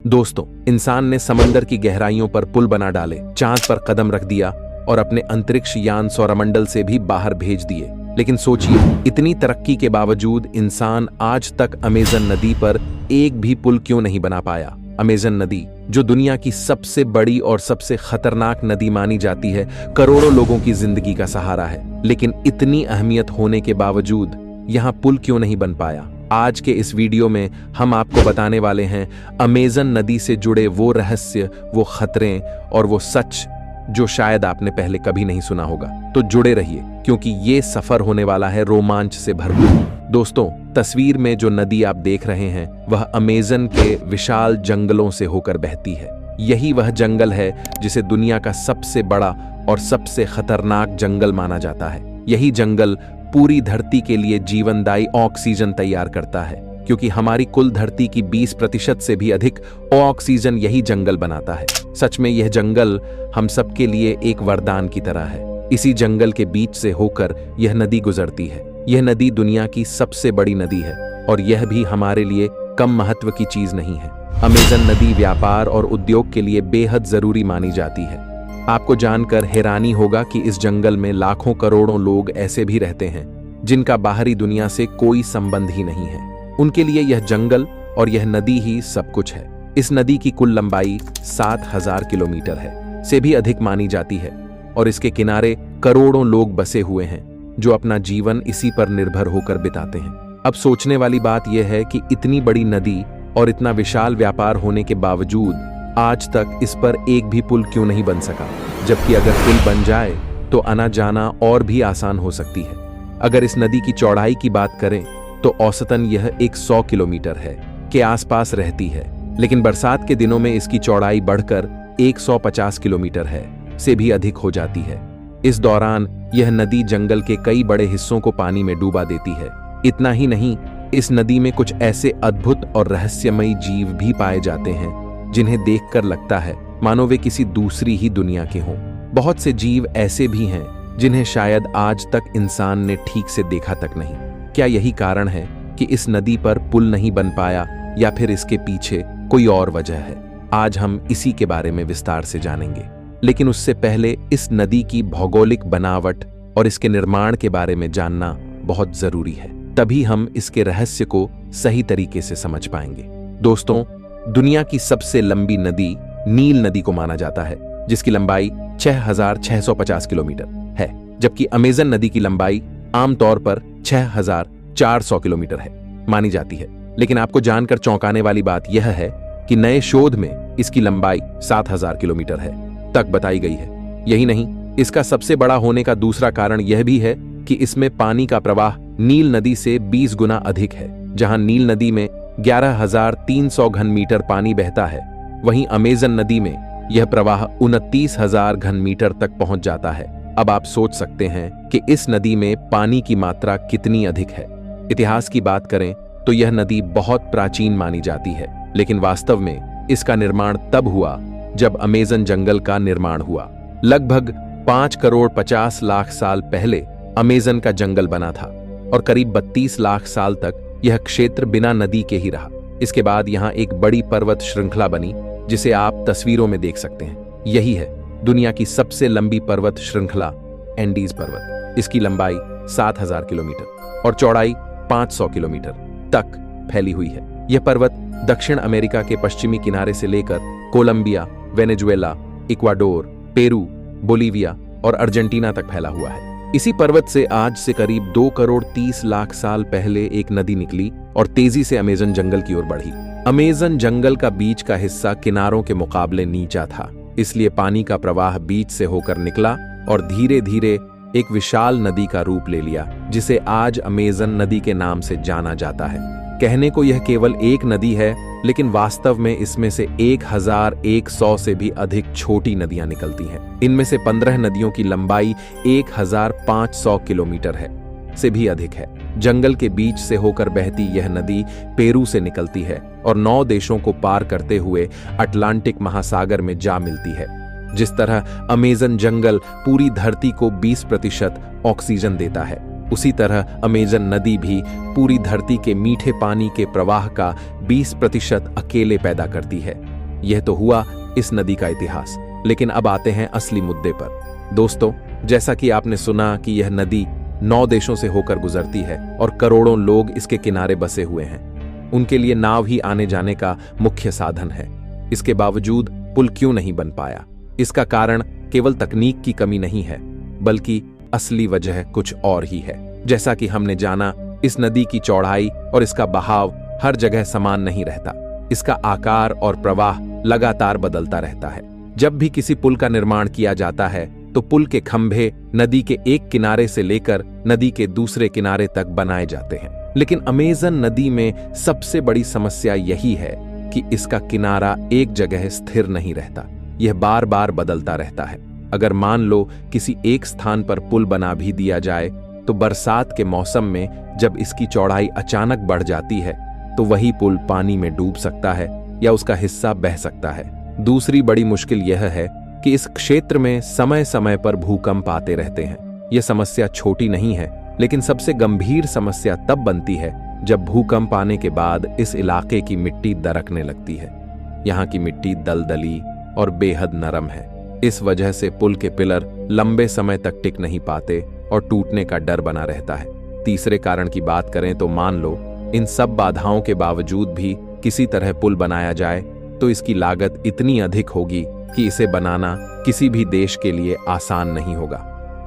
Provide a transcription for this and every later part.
दोस्तों, इंसान ने समंदर की गहराइयों पर पुल बना डाले, चांद पर कदम रख दिया और अपने अंतरिक्ष यान सौरमंडल से भी बाहर भेज दिए। लेकिन सोचिए, इतनी तरक्की के बावजूद इंसान आज तक अमेज़न नदी पर एक भी पुल क्यों नहीं बना पाया। अमेज़न नदी, जो दुनिया की सबसे बड़ी और सबसे खतरनाक नदी मानी जाती है, करोड़ों लोगों की जिंदगी का सहारा है। लेकिन इतनी अहमियत होने के बावजूद यहाँ पुल क्यों नहीं बन पाया। आज के इस वीडियो में हम आपको बताने वाले हैं अमेज़न नदी से जुड़े वो रहस्य, वो खतरे और वो सच जो शायद आपने पहले कभी नहीं सुना होगा। तो जुड़े रहिए, क्योंकि ये सफर होने वाला है रोमांच से भरपूर। दोस्तों, तस्वीर में जो नदी आप देख रहे हैं वह अमेज़न के विशाल जंगलों से होकर बहती है। यही वह जंगल है जिसे दुनिया का सबसे बड़ा और सबसे खतरनाक जंगल माना जाता है। यही जंगल पूरी धरती के लिए जीवनदायी ऑक्सीजन तैयार करता है, क्योंकि हमारी कुल धरती की 20% से भी अधिक ऑक्सीजन यही जंगल बनाता है। सच में यह जंगल हम सबके लिए एक वरदान की तरह है। इसी जंगल के बीच से होकर यह नदी गुजरती है। यह नदी दुनिया की सबसे बड़ी नदी है और यह भी हमारे लिए कम महत्व की चीज नहीं है। अमेज़न नदी व्यापार और उद्योग के लिए बेहद जरूरी मानी जाती है। आपको जानकर हैरानी होगा कि इस जंगल में लाखों करोड़ों लोग ऐसे भी रहते हैं जिनका बाहरी दुनिया से कोई संबंध ही नहीं है। उनके लिए यह जंगल और यह नदी ही सब कुछ है। इस नदी की कुल लंबाई 7000 किलोमीटर है से भी अधिक मानी जाती है और इसके किनारे करोड़ों लोग बसे हुए हैं जो अपना जीवन इसी पर निर्भर होकर बिताते हैं। अब सोचने वाली बात यह है कि इतनी बड़ी नदी और इतना विशाल व्यापार होने के बावजूद आज तक इस पर एक भी पुल क्यों नहीं बन सका, जबकि अगर पुल बन जाए तो आना जाना और भी आसान हो सकती है। अगर इस नदी की चौड़ाई की बात करें तो औसतन यह 100 किलोमीटर है के आसपास रहती है, लेकिन बरसात के दिनों में इसकी चौड़ाई बढ़कर 150 किलोमीटर है से भी अधिक हो जाती है। इस दौरान यह नदी जंगल के कई बड़े हिस्सों को पानी में डूबा देती है। इतना ही नहीं, इस नदी में कुछ ऐसे अद्भुत और रहस्यमयी जीव भी पाए जाते हैं जिन्हें देखकर लगता है मानो वे किसी दूसरी ही दुनिया के हों। बहुत से जीव ऐसे भी हैं जिन्हें शायद आज तक इंसान ने ठीक से देखा तक नहीं। क्या यही कारण है कि इस नदी पर पुल नहीं बन पाया, या फिर इसके पीछे कोई और वजह है? आज हम इसी के बारे में विस्तार से जानेंगे, लेकिन उससे पहले इस नदी की भौगोलिक बनावट और इसके निर्माण के बारे में जानना बहुत जरूरी है। तभी हम इसके रहस्य को सही तरीके से समझ पाएंगे। दोस्तों, दुनिया की सबसे लंबी नदी नील नदी को माना जाता है, जिसकी लंबाई 6650 किलोमीटर है, जबकि अमेज़न नदी की लंबाई आमतौर पर 6400 किलोमीटर है मानी जाती है। लेकिन आपको जानकर चौंकाने वाली बात यह है कि नए शोध में इसकी लंबाई 7000 किलोमीटर है तक बताई गई है। यही नहीं, इसका सबसे बड़ा होने का दूसरा कारण यह भी है कि इसमें पानी का प्रवाह नील नदी से 20 गुना अधिक है। जहां नील नदी में 11300 घन मीटर पानी बहता है, वहीं अमेज़न नदी में यह प्रवाह 29000 घन मीटर तक पहुंच जाता है। अब आप सोच सकते हैं कि इस नदी में पानी की मात्रा कितनी अधिक है। इतिहास की बात करें तो यह नदी बहुत प्राचीन मानी जाती है, लेकिन वास्तव में इसका निर्माण तब हुआ जब अमेज़न जंगल का निर्माण हुआ। लगभग 5,50,00,000 साल पहले अमेज़न का जंगल बना था और करीब 32 लाख साल तक यह क्षेत्र बिना नदी के ही रहा। इसके बाद यहाँ एक बड़ी पर्वत श्रृंखला बनी, जिसे आप तस्वीरों में देख सकते हैं। यही है दुनिया की सबसे लंबी पर्वत श्रृंखला, एंडीज पर्वत। इसकी लंबाई 7000 किलोमीटर और चौड़ाई 500 किलोमीटर तक फैली हुई है। यह पर्वत दक्षिण अमेरिका के पश्चिमी किनारे से लेकर Colombia, Venezuela, Ecuador, Peru, Bolivia और अर्जेंटीना तक फैला हुआ है। इसी पर्वत से आज से करीब 2,30,00,000 साल पहले एक नदी निकली और तेजी से अमेज़न जंगल की ओर बढ़ी। अमेज़न जंगल का बीच का हिस्सा किनारों के मुकाबले नीचा था, इसलिए पानी का प्रवाह बीच से होकर निकला और धीरे धीरे एक विशाल नदी का रूप ले लिया, जिसे आज अमेज़न नदी के नाम से जाना जाता है। कहने को यह केवल एक नदी है, लेकिन वास्तव में इसमें से 1100 से भी अधिक छोटी नदियां निकलती हैं। इनमें से 15 नदियों की लंबाई 1500 किलोमीटर है से भी अधिक है। जंगल के बीच से होकर बहती यह नदी पेरू से निकलती है और 9 देशों को पार करते हुए अटलांटिक महासागर में जा मिलती है। जिस तरह अमेज़न जंगल पूरी धरती को 20% ऑक्सीजन देता है, उसी तरह अमेजन नदी भी पूरी धरती के मीठे पानी के प्रवाह का 20% अकेले पैदा करती है। यह तो हुआ इस नदी का इतिहास, लेकिन अब आते हैं असली मुद्दे पर। दोस्तों, जैसा कि आपने सुना कि यह नदी 9 देशों से होकर गुजरती है और करोड़ों लोग इसके किनारे बसे हुए हैं। उनके लिए नाव ही आने जाने का मुख्य साधन है। इसके बावजूद पुल क्यों नहीं बन पाया? इसका कारण केवल तकनीक की कमी नहीं है, बल्कि असली वजह कुछ और ही है। जैसा कि हमने जाना, इस नदी की चौड़ाई और इसका बहाव हर जगह समान नहीं रहता। इसका आकार और प्रवाह लगातार बदलता रहता है। जब भी किसी पुल का निर्माण किया जाता है तो पुल के खंभे नदी के एक किनारे से लेकर नदी के दूसरे किनारे तक बनाए जाते हैं। लेकिन अमेजन नदी में सबसे बड़ी समस्या यही है कि इसका किनारा एक जगह स्थिर नहीं रहता। यह बार बार बदलता रहता है। अगर मान लो किसी एक स्थान पर पुल बना भी दिया जाए तो बरसात के मौसम में जब इसकी चौड़ाई अचानक बढ़ जाती है तो वही पुल पानी में डूब सकता है या उसका हिस्सा बह सकता है। दूसरी बड़ी मुश्किल यह है कि इस क्षेत्र में समय समय पर भूकंप आते रहते हैं। यह समस्या छोटी नहीं है, लेकिन सबसे गंभीर समस्या तब बनती है जब भूकंप आने के बाद इस इलाके की मिट्टी दरकने लगती है। यहाँ की मिट्टी दलदली और बेहद नरम है। इस वजह से पुल के पिलर लंबे समय तक टिक नहीं पाते और टूटने का डर बना रहता है। तीसरे कारण की बात करें तो मान लो इन सब बाधाओं के बावजूद भी किसी तरह पुल बनाया जाए तो इसकी लागत इतनी अधिक होगी कि इसे बनाना किसी भी देश के लिए आसान नहीं होगा।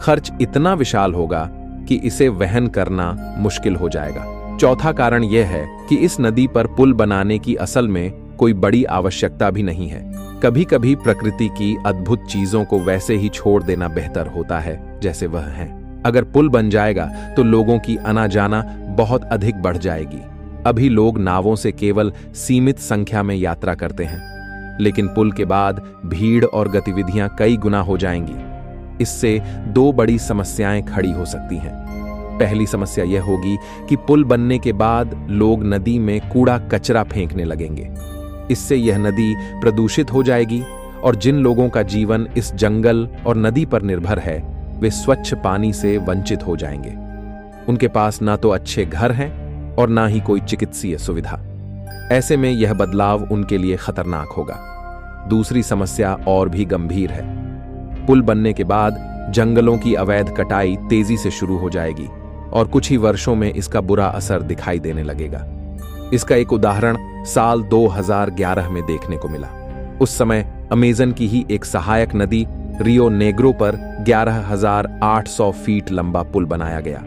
खर्च इतना विशाल होगा कि इसे वहन करना मुश्किल हो जाएगा। चौथा कारण यह है कि इस नदी पर पुल बनाने की असल में कोई बड़ी आवश्यकता भी नहीं है। कभी कभी प्रकृति की अद्भुत चीजों को वैसे ही छोड़ देना बेहतर होता है जैसे वह है। अगर पुल बन जाएगा तो लोगों की आना जाना बहुत अधिक बढ़ जाएगी। अभी लोग नावों से केवल सीमित संख्या में यात्रा करते हैं, लेकिन पुल के बाद भीड़ और गतिविधियां कई गुना हो जाएंगी। इससे 2 बड़ी समस्याएं खड़ी हो सकती हैं। पहली समस्या यह होगी कि पुल बनने के बाद लोग नदी में कूड़ा कचरा फेंकने लगेंगे। इससे यह नदी प्रदूषित हो जाएगी और जिन लोगों का जीवन इस जंगल और नदी पर निर्भर है वे स्वच्छ पानी से वंचित हो जाएंगे। उनके पास ना तो अच्छे घर हैं और ना ही कोई चिकित्सीय सुविधा। ऐसे में यह बदलाव उनके लिए खतरनाक होगा। दूसरी समस्या और भी गंभीर है। पुल बनने के बाद जंगलों की अवैध कटाई तेजी से शुरू हो जाएगी और कुछ ही वर्षों में इसका बुरा असर दिखाई देने लगेगा। इसका एक उदाहरण साल 2011 में देखने को मिला। उस समय अमेजन की ही एक सहायक नदी रियो नेग्रो पर 11,800 फीट लंबा पुल बनाया गया।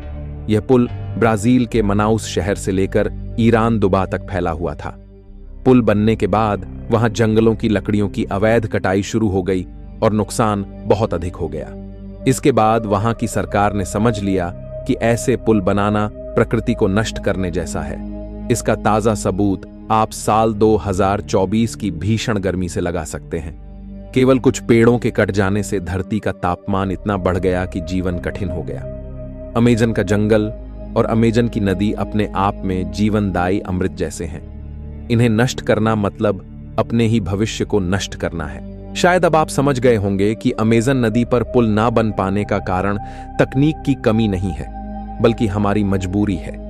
यह पुल ब्राजील के मनाउस शहर से लेकर ईरान दुबा तक फैला हुआ था। पुल बनने के बाद वहां जंगलों की लकड़ियों की अवैध कटाई शुरू हो गई और नुकसान बहुत अधिक हो गया। इसके बाद वहां की सरकार ने समझ लिया कि ऐसे पुल बनाना प्रकृति को नष्ट करने जैसा है। इसका ताजा सबूत आप साल 2024 की भीषण गर्मी से लगा सकते हैं। केवल कुछ पेड़ों के कट जाने से धरती का तापमान इतना बढ़ गया कि जीवन कठिन हो गया। अमेजन का जंगल और अमेजन की नदी अपने आप में जीवनदायी अमृत जैसे हैं। इन्हें नष्ट करना मतलब अपने ही भविष्य को नष्ट करना है। शायद अब आप समझ गए होंगे कि अमेजन नदी पर पुल ना बन पाने का कारण तकनीक की कमी नहीं है, बल्कि हमारी मजबूरी है।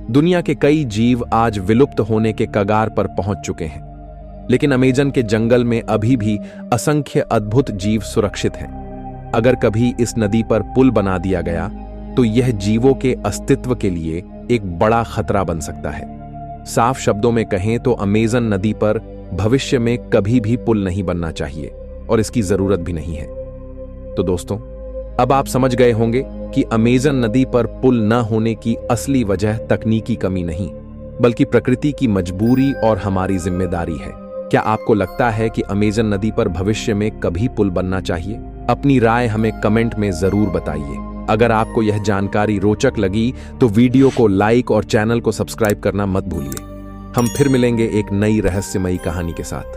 दुनिया के कई जीव आज विलुप्त होने के कगार पर पहुंच चुके हैं, लेकिन अमेजन के जंगल में अभी भी असंख्य अद्भुत जीव सुरक्षित हैं। अगर कभी इस नदी पर पुल बना दिया गया तो यह जीवों के अस्तित्व के लिए एक बड़ा खतरा बन सकता है। साफ शब्दों में कहें तो अमेजन नदी पर भविष्य में कभी भी पुल नहीं बनना चाहिए और इसकी जरूरत भी नहीं है। तो दोस्तों, अब आप समझ गए होंगे कि अमेजन नदी पर पुल न होने की असली वजह तकनीकी कमी नहीं, बल्कि प्रकृति की मजबूरी और हमारी जिम्मेदारी है। क्या आपको लगता है कि अमेजन नदी पर भविष्य में कभी पुल बनना चाहिए? अपनी राय हमें कमेंट में जरूर बताइए। अगर आपको यह जानकारी रोचक लगी तो वीडियो को लाइक और चैनल को सब्सक्राइब करना मत भूलिए। हम फिर मिलेंगे एक नई रहस्यमयी कहानी के साथ।